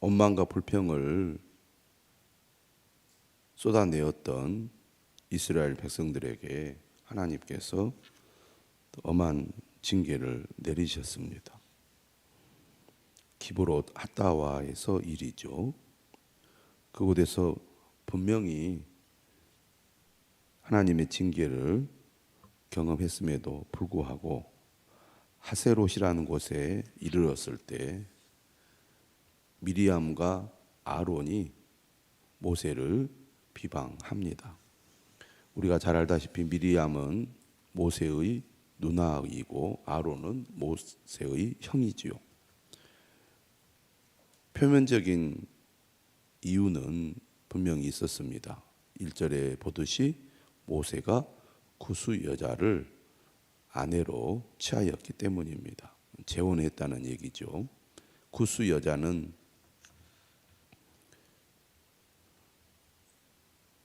원망과 불평을 쏟아내었던 이스라엘 백성들에게 하나님께서 엄한 징계를 내리셨습니다. 기브롯 핫다와에서 일이죠. 그곳에서 분명히 하나님의 징계를 경험했음에도 불구하고 하세롯이라는 곳에 이르렀을 때 미리암과 아론이 모세를 비방합니다. 우리가 잘 알다시피 미리암은 모세의 누나이고 아론은 모세의 형이지요. 표면적인 이유는 분명히 있었습니다. 1절에 보듯이 모세가 구스 여자를 아내로 취하였기 때문입니다. 재혼했다는 얘기죠. 구스 여자는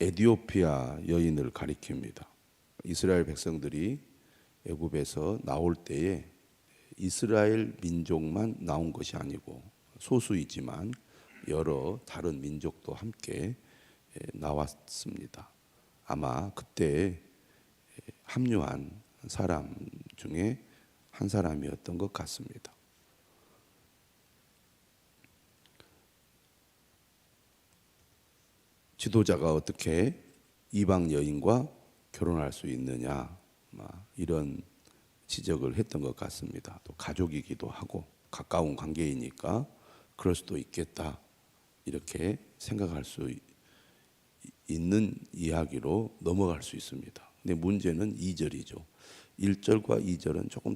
에디오피아 여인을 가리킵니다. 이스라엘 백성들이 애굽에서 나올 때에 이스라엘 민족만 나온 것이 아니고 소수이지만 여러 다른 민족도 함께 나왔습니다. 아마 그때 합류한 사람 중에 한 사람이었던 것 같습니다. 지도자가 어떻게 이방 여인과 결혼할 수 있느냐, 이런 지적을 했던 것 같습니다. 또 가족이기도 하고 가까운 관계이니까 그럴 수도 있겠다, 이렇게 생각할 수 있는 이야기로 넘어갈 수 있습니다. 근데 문제는 2절이죠. 1절과 2절은 조금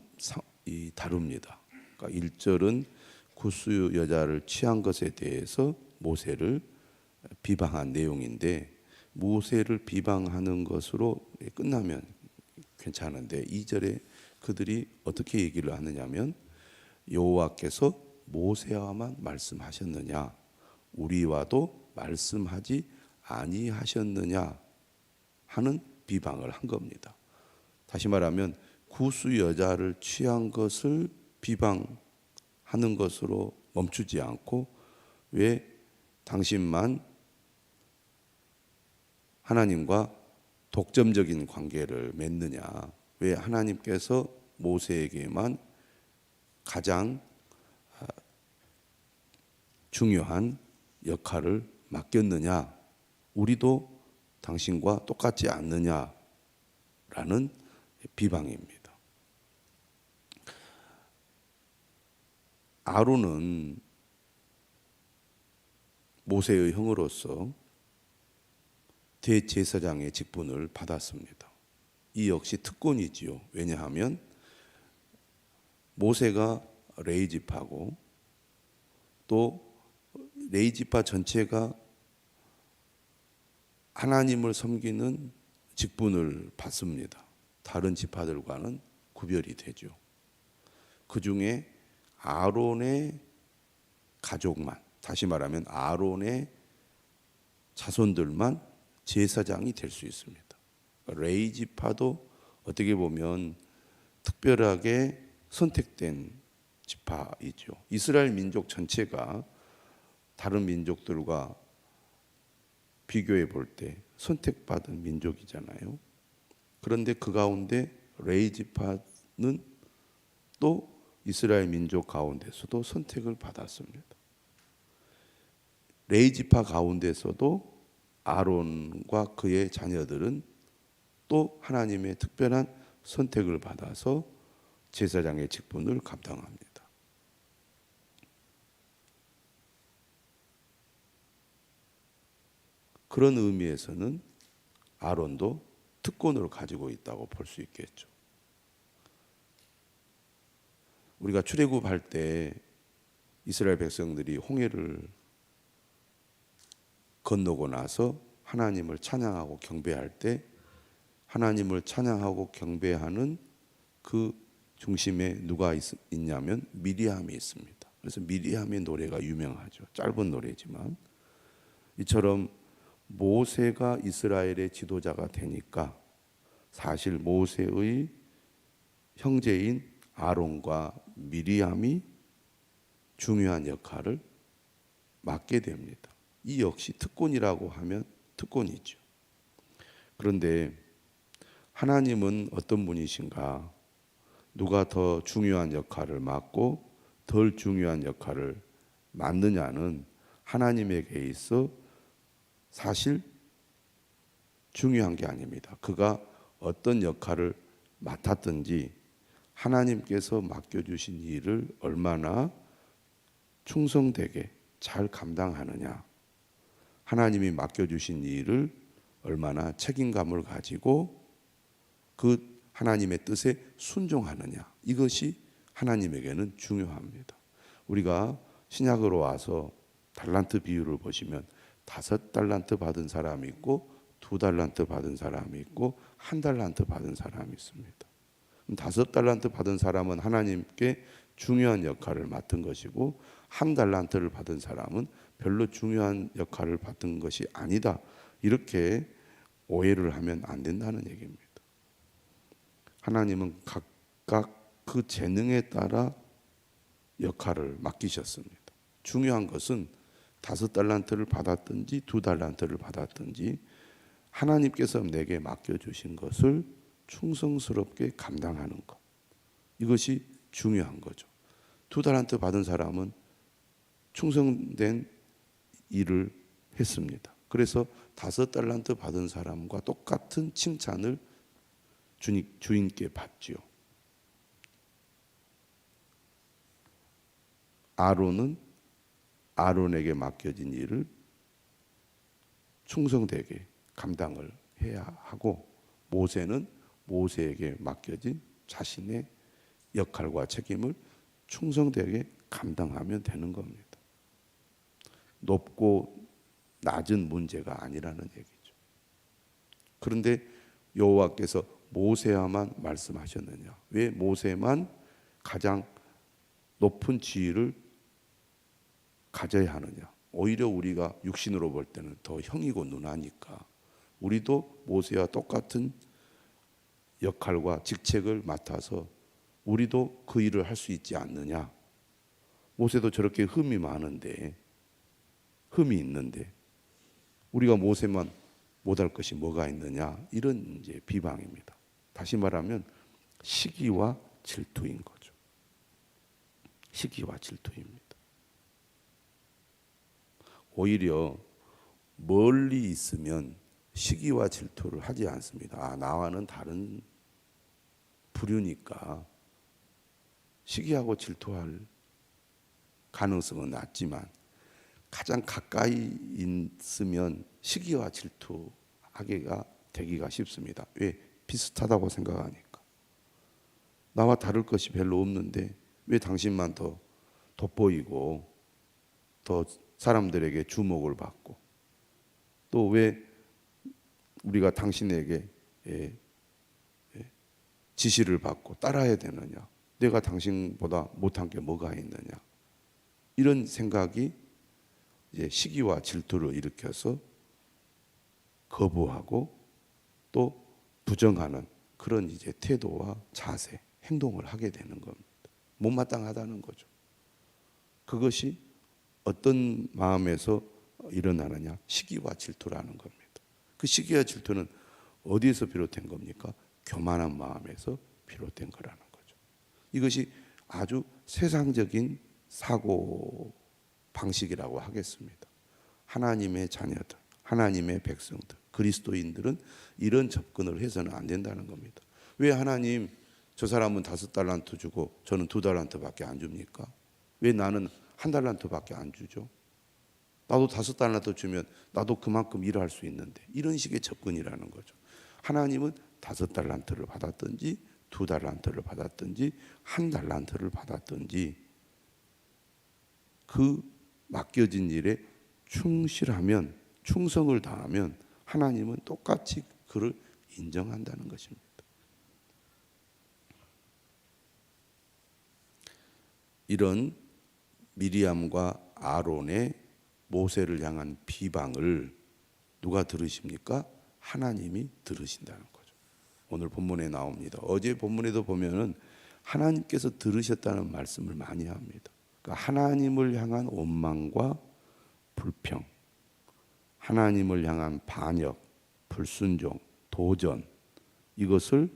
다릅니다. 그러니까 1절은 구스 여자를 취한 것에 대해서 모세를 비방한 내용인데, 모세를 비방하는 것으로 끝나면 괜찮은데 2절에 그들이 어떻게 얘기를 하느냐면, 여호와께서 모세와만 말씀하셨느냐, 우리와도 말씀하지 아니하셨느냐 하는 비방을 한 겁니다. 다시 말하면 구스 여자를 취한 것을 비방하는 것으로 멈추지 않고, 왜 당신만 하나님과 독점적인 관계를 맺느냐, 왜 하나님께서 모세에게만 가장 중요한 역할을 맡겼느냐, 우리도 당신과 똑같지 않느냐라는 비방입니다. 아론은 모세의 형으로서 대제사장의 직분을 받았습니다. 이 역시 특권이지요. 왜냐하면 모세가 레위지파고 또 레위지파 전체가 하나님을 섬기는 직분을 받습니다. 다른 지파들과는 구별이 되죠. 그 중에 아론의 가족만, 다시 말하면 아론의 자손들만 제사장이 될 수 있습니다. 레위지파도 어떻게 보면 특별하게 선택된 지파이죠. 이스라엘 민족 전체가 다른 민족들과 비교해 볼 때 선택받은 민족이잖아요. 그런데 그 가운데 레위지파는 또 이스라엘 민족 가운데서도 선택을 받았습니다. 레위지파 가운데서도 아론과 그의 자녀들은 또 하나님의 특별한 선택을 받아서 제사장의 직분을 감당합니다. 그런 의미에서는 아론도 특권을 가지고 있다고 볼 수 있겠죠. 우리가 출애굽할 때 이스라엘 백성들이 홍해를 건너고 나서 하나님을 찬양하고 경배할 때, 하나님을 찬양하고 경배하는 그 중심에 누가 있냐면 미리암이 있습니다. 그래서 미리암의 노래가 유명하죠. 짧은 노래지만, 이처럼 모세가 이스라엘의 지도자가 되니까 사실 모세의 형제인 아론과 미리암이 중요한 역할을 맡게 됩니다. 이 역시 특권이라고 하면 특권이죠. 그런데 하나님은 어떤 분이신가? 누가 더 중요한 역할을 맡고 덜 중요한 역할을 맡느냐는 하나님에게 있어 사실 중요한 게 아닙니다. 그가 어떤 역할을 맡았든지 하나님께서 맡겨주신 일을 얼마나 충성되게 잘 감당하느냐, 하나님이 맡겨주신 일을 얼마나 책임감을 가지고 그 하나님의 뜻에 순종하느냐, 이것이 하나님에게는 중요합니다. 우리가 신약으로 와서 달란트 비유를 보시면 5달란트 받은 사람이 있고 2달란트 받은 사람이 있고 1달란트 받은 사람이 있습니다. 5달란트 받은 사람은 하나님께 중요한 역할을 맡은 것이고 1달란트를 받은 사람은 별로 중요한 역할을 맡은 것이 아니다, 이렇게 오해를 하면 안 된다는 얘기입니다. 하나님은 각각 그 재능에 따라 역할을 맡기셨습니다. 중요한 것은 5달란트를 받았든지 2달란트를 받았든지 하나님께서 내게 맡겨주신 것을 충성스럽게 감당하는 것, 이것이 중요한 거죠. 2달란트 받은 사람은 충성된 일을 했습니다. 그래서 5달란트 받은 사람과 똑같은 칭찬을 주인께 받지요. 아론은 아론에게 맡겨진 일을 충성되게 감당을 해야 하고, 모세는 모세에게 맡겨진 자신의 역할과 책임을 충성되게 감당하면 되는 겁니다. 높고 낮은 문제가 아니라는 얘기죠. 그런데 여호와께서 모세야만 말씀하셨느냐? 왜 모세만 가장 높은 지위를 가져야 하느냐? 오히려 우리가 육신으로 볼 때는 더 형이고 누나니까 우리도 모세와 똑같은 역할과 직책을 맡아서 우리도 그 일을 할 수 있지 않느냐? 모세도 저렇게 흠이 있는데 우리가 모세만 못할 것이 뭐가 있느냐? 이런 이제 비방입니다. 다시 말하면 시기와 질투인 거죠. 시기와 질투입니다. 오히려 멀리 있으면 시기와 질투를 하지 않습니다. 나와는 다른 부류니까 시기하고 질투할 가능성은 낮지만 가장 가까이 있으면 시기와 질투하기가 되기가 쉽습니다. 왜? 비슷하다고 생각하니까. 나와 다를 것이 별로 없는데 왜 당신만 더 돋보이고 더 사람들에게 주목을 받고, 또 왜 우리가 당신에게 지시를 받고 따라야 되느냐? 내가 당신보다 못한 게 뭐가 있느냐? 이런 생각이 이제 시기와 질투를 일으켜서 거부하고 또 부정하는 그런 이제 태도와 자세, 행동을 하게 되는 겁니다. 못마땅하다는 거죠. 그것이 어떤 마음에서 일어나느냐? 시기와 질투라는 겁니다. 그 시기와 질투는 어디에서 비롯된 겁니까? 교만한 마음에서 비롯된 거라는 거죠. 이것이 아주 세상적인 사고 방식이라고 하겠습니다. 하나님의 자녀들, 하나님의 백성들, 그리스도인들은 이런 접근을 해서는 안 된다는 겁니다. 왜 하나님 저 사람은 5달란트 주고 저는 2달란트밖에 안 줍니까? 왜 나는 1달란트밖에 안 주죠? 나도 5달란트 주면 나도 그만큼 일할 수 있는데, 이런 식의 접근이라는 거죠. 하나님은 5달란트를 받았든지 2달란트를 받았든지 1달란트를 받았든지 그 맡겨진 일에 충실하면, 충성을 다하면 하나님은 똑같이 그를 인정한다는 것입니다. 이런 미리암과 아론의 모세를 향한 비방을 누가 들으십니까? 하나님이 들으신다는 거죠. 오늘 본문에 나옵니다. 어제 본문에도 보면은 하나님께서 들으셨다는 말씀을 많이 합니다. 그러니까 하나님을 향한 원망과 불평, 하나님을 향한 반역, 불순종, 도전, 이것을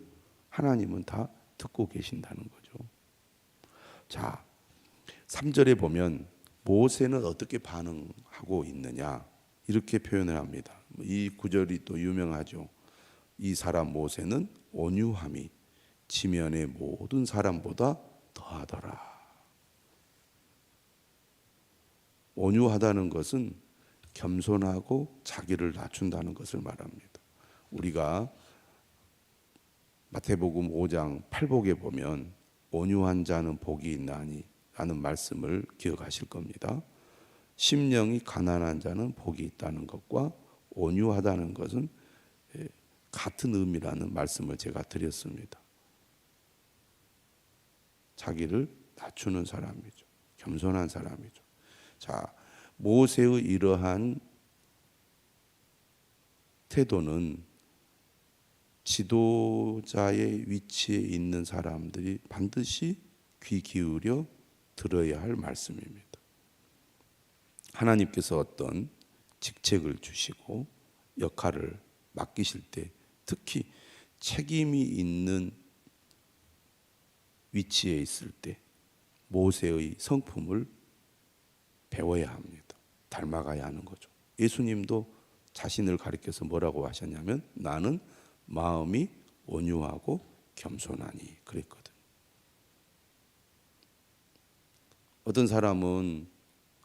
하나님은 다 듣고 계신다는 거죠. 자, 3절에 보면 모세는 어떻게 반응하고 있느냐 이렇게 표현을 합니다. 이 구절이 또 유명하죠. 이 사람 모세는 온유함이 지면의 모든 사람보다 더하더라. 온유하다는 것은 겸손하고 자기를 낮춘다는 것을 말합니다. 우리가 마태복음 5장 8복에 보면 온유한 자는 복이 있나니 라는 말씀을 기억하실 겁니다. 심령이 가난한 자는 복이 있다는 것과 온유하다는 것은 같은 의미라는 말씀을 제가 드렸습니다. 자기를 낮추는 사람이죠. 겸손한 사람이죠. 자, 모세의 이러한 태도는 지도자의 위치에 있는 사람들이 반드시 귀 기울여 들어야 할 말씀입니다. 하나님께서 어떤 직책을 주시고 역할을 맡기실 때 특히 책임이 있는 위치에 있을 때 모세의 성품을 배워야 합니다. 닮아가야 하는 거죠. 예수님도 자신을 가리켜서 뭐라고 하셨냐면 나는 마음이 온유하고 겸손하니 그랬거든. 어떤 사람은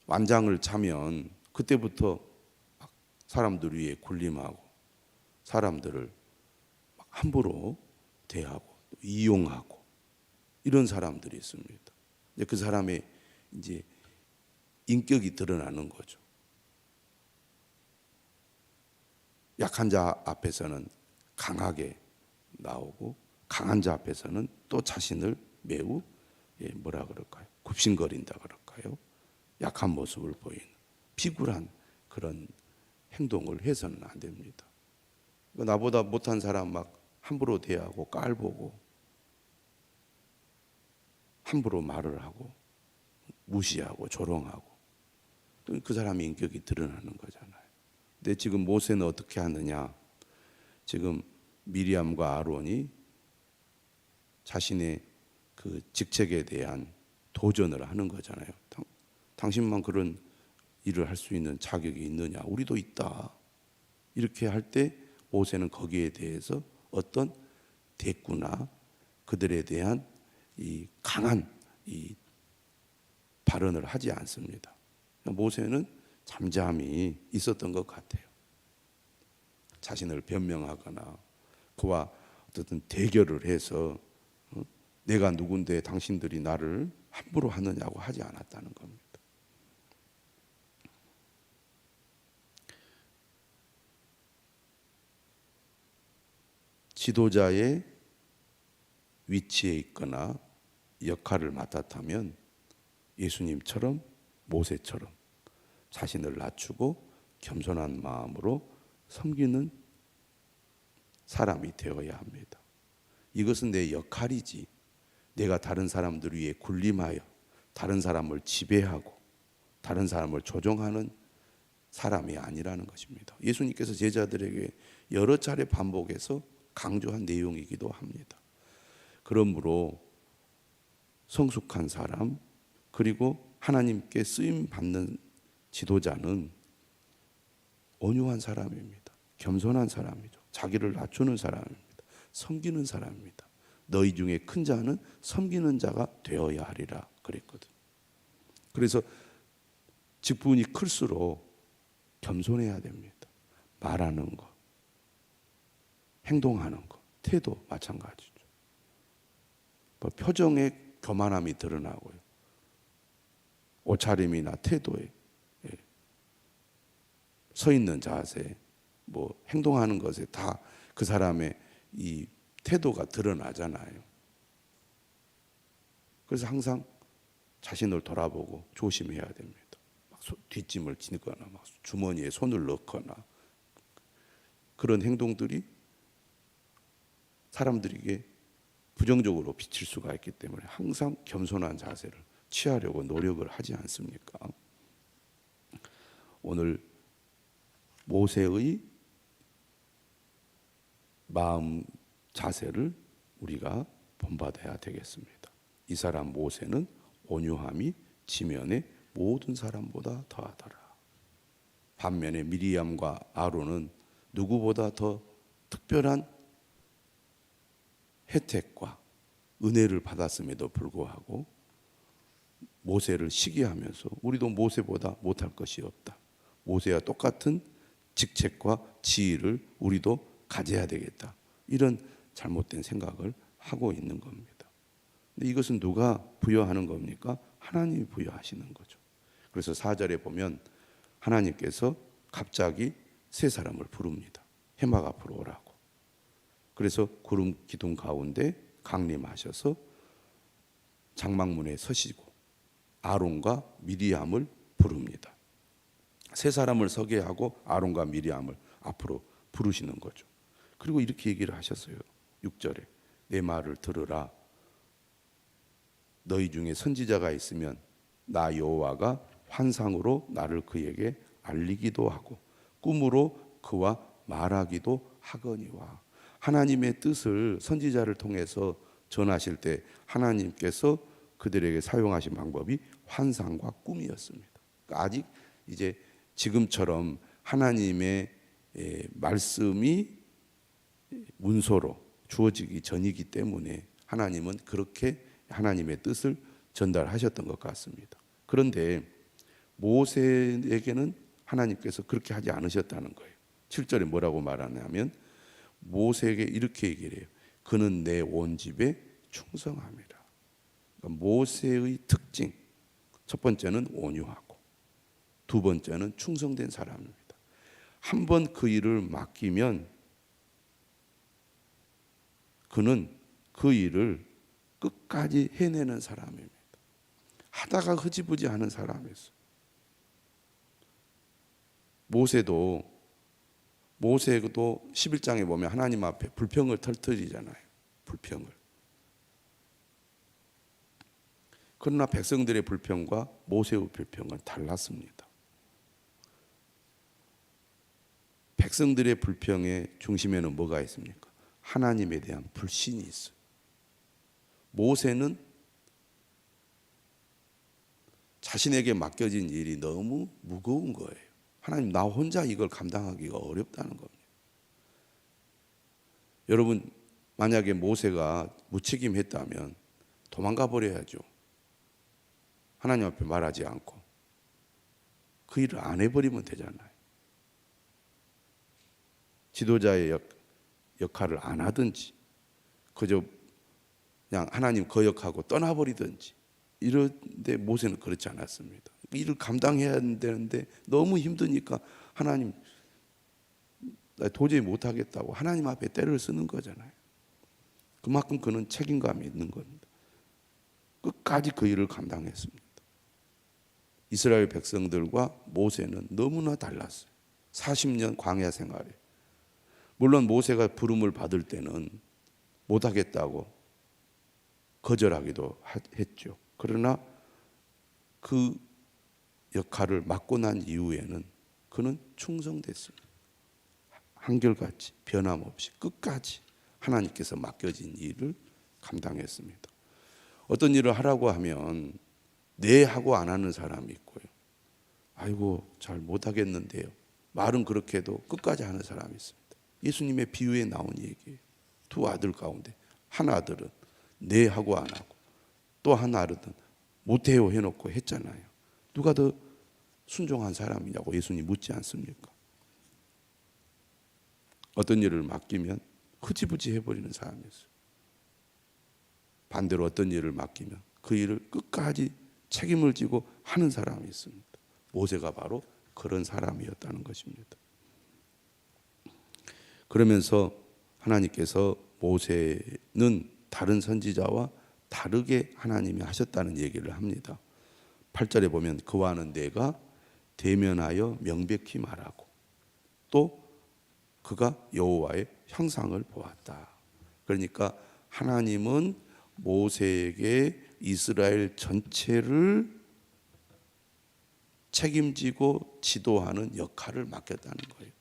완장을 차면 그때부터 막 사람들 위에 군림하고 사람들을 막 함부로 대하고 이용하고 이런 사람들이 있습니다. 그 사람의 이제 인격이 드러나는 거죠. 약한 자 앞에서는 강하게 나오고 강한 자 앞에서는 또 자신을 매우 뭐라 그럴까요? 굽신거린다 그럴까요? 약한 모습을 보이는 비굴한 그런 행동을 해서는 안 됩니다. 나보다 못한 사람 막 함부로 대하고 깔보고 함부로 말을 하고 무시하고 조롱하고 그 사람의 인격이 드러나는 거잖아요. 근데 지금 모세는 어떻게 하느냐? 지금 미리암과 아론이 자신의 그 직책에 대한 도전을 하는 거잖아요. 당신만 그런 일을 할 수 있는 자격이 있느냐? 우리도 있다. 이렇게 할 때 모세는 거기에 대해서 어떤 대꾸나 그들에 대한 이 강한 이 발언을 하지 않습니다. 모세는 잠잠히 있었던 것 같아요. 자신을 변명하거나 그와 어떤 대결을 해서 내가 누군데 당신들이 나를 함부로 하느냐고 하지 않았다는 겁니다. 지도자의 위치에 있거나 역할을 맡았다면 예수님처럼 모세처럼 자신을 낮추고 겸손한 마음으로 섬기는 사람이 되어야 합니다. 이것은 내 역할이지 내가 다른 사람들 위에 군림하여 다른 사람을 지배하고 다른 사람을 조종하는 사람이 아니라는 것입니다. 예수님께서 제자들에게 여러 차례 반복해서 강조한 내용이기도 합니다. 그러므로 성숙한 사람 그리고 하나님께 쓰임 받는 지도자는 온유한 사람입니다. 겸손한 사람이죠. 자기를 낮추는 사람입니다. 섬기는 사람입니다. 너희 중에 큰 자는 섬기는 자가 되어야 하리라 그랬거든. 그래서 직분이 클수록 겸손해야 됩니다. 말하는 것, 행동하는 것, 태도 마찬가지죠. 표정에 교만함이 드러나고요. 옷차림이나 태도에 서 있는 자세, 행동하는 것에 다 그 사람의 이 태도가 드러나잖아요. 그래서 항상 자신을 돌아보고 조심해야 됩니다. 막 뒷짐을 지거나 막 주머니에 손을 넣거나 그런 행동들이 사람들에게 부정적으로 비칠 수가 있기 때문에 항상 겸손한 자세를 취하려고 노력을 하지 않습니까? 오늘 모세의 마음 자세를 우리가 본받아야 되겠습니다. 이 사람 모세는 온유함이 지면의 모든 사람보다 더하더라. 반면에 미리암과 아론은 누구보다 더 특별한 혜택과 은혜를 받았음에도 불구하고 모세를 시기하면서 우리도 모세보다 못할 것이 없다. 모세와 똑같은 직책과 지위를 우리도 가져야 되겠다. 이런 잘못된 생각을 하고 있는 겁니다. 근데 이것은 누가 부여하는 겁니까? 하나님이 부여하시는 거죠. 그래서 4절에 보면 하나님께서 갑자기 세 사람을 부릅니다. 해막 앞으로 오라고. 그래서 구름 기둥 가운데 강림하셔서 장막문에 서시고 아론과 미리암을 부릅니다. 세 사람을 서게 하고 아론과 미리암을 앞으로 부르시는 거죠. 그리고 이렇게 얘기를 하셨어요. 6절에 내 말을 들으라. 너희 중에 선지자가 있으면 나 여호와가 환상으로 나를 그에게 알리기도 하고 꿈으로 그와 말하기도 하거니와. 하나님의 뜻을 선지자를 통해서 전하실 때 하나님께서 그들에게 사용하신 방법이 환상과 꿈이었습니다. 그러니까 아직 이제 지금처럼 하나님의 말씀이 문서로 주어지기 전이기 때문에 하나님은 그렇게 하나님의 뜻을 전달하셨던 것 같습니다. 그런데 모세에게는 하나님께서 그렇게 하지 않으셨다는 거예요. 7절에 뭐라고 말하냐면 모세에게 이렇게 얘기를 해요. 그는 내 온 집에 충성함이라. 그러니까 모세의 특징, 첫 번째는 온유하고 두 번째는 충성된 사람입니다. 한 번 그 일을 맡기면 그는 그 일을 끝까지 해내는 사람입니다. 하다가 흐지부지하는 사람이었어요. 모세도 11장에 보면 하나님 앞에 불평을 털터리잖아요. 불평을. 그러나 백성들의 불평과 모세의 불평은 달랐습니다. 백성들의 불평의 중심에는 뭐가 있습니까? 하나님에 대한 불신이 있어요. 모세는 자신에게 맡겨진 일이 너무 무거운 거예요. 하나님, 나 혼자 이걸 감당하기가 어렵다는 겁니다. 여러분, 만약에 모세가 무책임했다면 도망가 버려야죠. 하나님 앞에 말하지 않고 그 일을 안 해버리면 되잖아요. 지도자의 역할을 안 하든지 그저 그냥 하나님 거역하고 떠나버리든지. 이런데 모세는 그렇지 않았습니다. 일을 감당해야 되는데 너무 힘드니까 하나님, 나 도저히 못하겠다고 하나님 앞에 떼를 쓰는 거잖아요. 그만큼 그는 책임감이 있는 겁니다. 끝까지 그 일을 감당했습니다. 이스라엘 백성들과 모세는 너무나 달랐어요. 40년 광야 생활에. 물론 모세가 부름을 받을 때는 못하겠다고 거절하기도 했죠. 그러나 그 역할을 맡고 난 이후에는 그는 충성됐습니다. 한결같이 변함없이 끝까지 하나님께서 맡겨진 일을 감당했습니다. 어떤 일을 하라고 하면 네 하고 안 하는 사람이 있고요. 아이고 잘 못하겠는데요. 말은 그렇게 해도 끝까지 하는 사람이 있습니다. 예수님의 비유에 나온 얘기예요. 두 아들 가운데 한 아들은 네 하고 안 하고 또 한 아들은 못해요 해놓고 했잖아요. 누가 더 순종한 사람이냐고 예수님 묻지 않습니까? 어떤 일을 맡기면 흐지부지 해버리는 사람이었어요. 반대로 어떤 일을 맡기면 그 일을 끝까지 책임을 지고 하는 사람이 있습니다. 모세가 바로 그런 사람이었다는 것입니다. 그러면서 하나님께서 모세는 다른 선지자와 다르게 하나님이 하셨다는 얘기를 합니다. 8절에 보면 그와는 내가 대면하여 명백히 말하고 또 그가 여호와의 형상을 보았다. 그러니까 하나님은 모세에게 이스라엘 전체를 책임지고 지도하는 역할을 맡겼다는 거예요.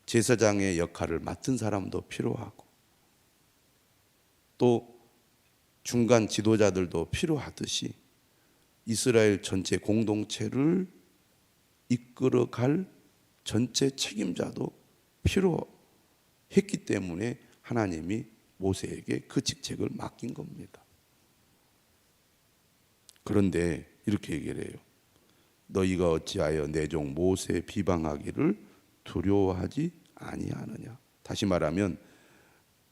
제사장의 역할을 맡은 사람도 필요하고 또 중간 지도자들도 필요하듯이 이스라엘 전체 공동체를 이끌어갈 전체 책임자도 필요했기 때문에 하나님이 모세에게 그 직책을 맡긴 겁니다. 그런데 이렇게 얘기를 해요. 너희가 어찌하여 내 종 모세 비방하기를 두려워하지 아니하느냐. 다시 말하면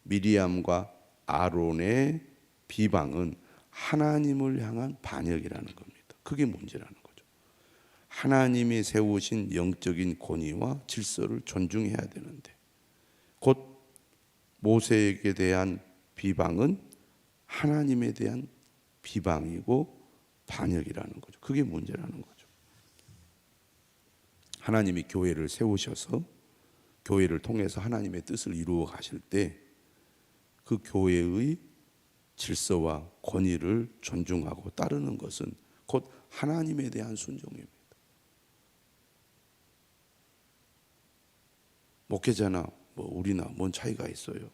미리암과 아론의 비방은 하나님을 향한 반역이라는 겁니다. 그게 문제라는 거죠. 하나님이 세우신 영적인 권위와 질서를 존중해야 되는데 곧 모세에게 대한 비방은 하나님에 대한 비방이고 반역이라는 거죠. 그게 문제라는 거죠. 하나님이 교회를 세우셔서 교회를 통해서 하나님의 뜻을 이루어 가실 때 그 교회의 질서와 권위를 존중하고 따르는 것은 곧 하나님에 대한 순종입니다. 목회자나 우리나 뭔 차이가 있어요?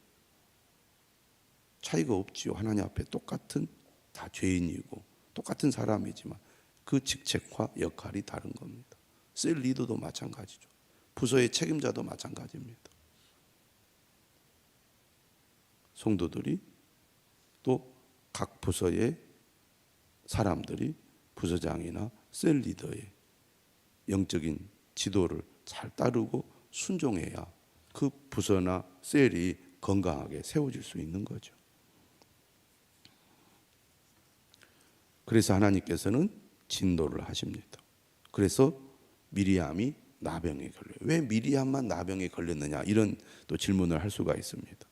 차이가 없지요. 하나님 앞에 똑같은 다 죄인이고 똑같은 사람이지만 그 직책과 역할이 다른 겁니다. 셀 리더도 마찬가지죠. 부서의 책임자도 마찬가지입니다. 성도들이 또 각 부서의 사람들이 부서장이나 셀 리더의 영적인 지도를 잘 따르고 순종해야 그 부서나 셀이 건강하게 세워질 수 있는 거죠. 그래서 하나님께서는 진노를 하십니다. 그래서 미리암이 나병에 걸려요. 왜 미리암만 나병에 걸렸느냐 이런 또 질문을 할 수가 있습니다.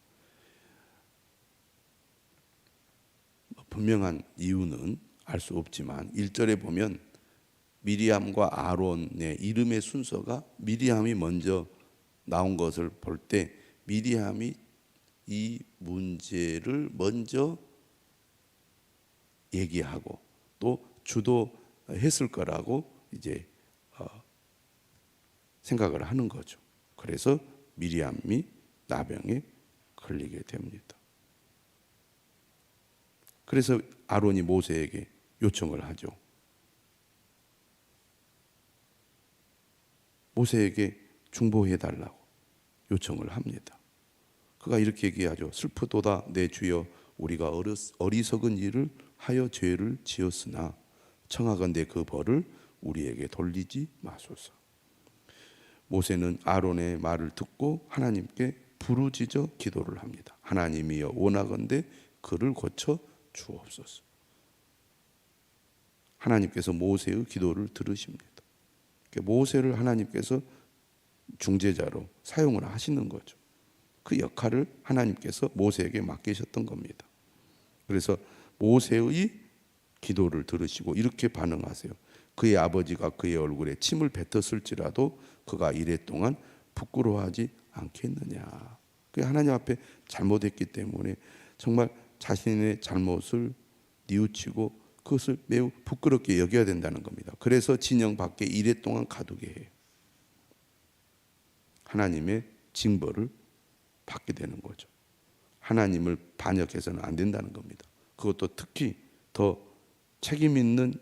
분명한 이유는 알 수 없지만 1절에 보면 미리암과 아론의 이름의 순서가 미리암이 먼저 나온 것을 볼 때 미리암이 이 문제를 먼저 얘기하고 또 주도했을 거라고 이제 생각을 하는 거죠. 그래서 미리암이 나병에 걸리게 됩니다. 그래서 아론이 모세에게 요청을 하죠. 모세에게 중보해 달라고 요청을 합니다. 그가 이렇게 얘기하죠. 슬프도다 내 주여 우리가 어리석은 일을 하여 죄를 지었으나 청하건대 그 벌을 우리에게 돌리지 마소서. 모세는 아론의 말을 듣고 하나님께 부르짖어 기도를 합니다. 하나님이여 원하건대 그를 고쳐 주옵소서. 하나님께서 모세의 기도를 들으십니다. 모세를 하나님께서 중재자로 사용을 하시는 거죠. 그 역할을 하나님께서 모세에게 맡기셨던 겁니다. 그래서 모세의 기도를 들으시고 이렇게 반응하세요. 그의 아버지가 그의 얼굴에 침을 뱉었을지라도 그가 이랫동안 부끄러워하지 않겠느냐. 그 하나님 앞에 잘못했기 때문에 정말 자신의 잘못을 뉘우치고 그것을 매우 부끄럽게 여겨야 된다는 겁니다. 그래서 진영 밖에 이랫동안 가두게 해요. 하나님의 징벌을 받게 되는 거죠. 하나님을 반역해서는 안 된다는 겁니다. 그것도 특히 더 책임 있는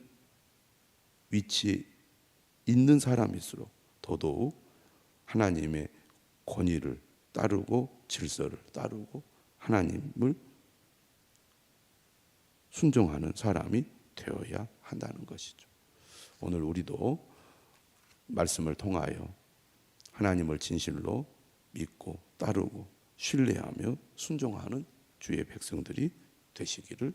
위치에 있는 사람일수록 더더욱 하나님의 권위를 따르고 질서를 따르고 하나님을 순종하는 사람이 되어야 한다는 것이죠. 오늘 우리도 말씀을 통하여 하나님을 진실로 믿고 따르고 신뢰하며 순종하는 주의 백성들이 되시기를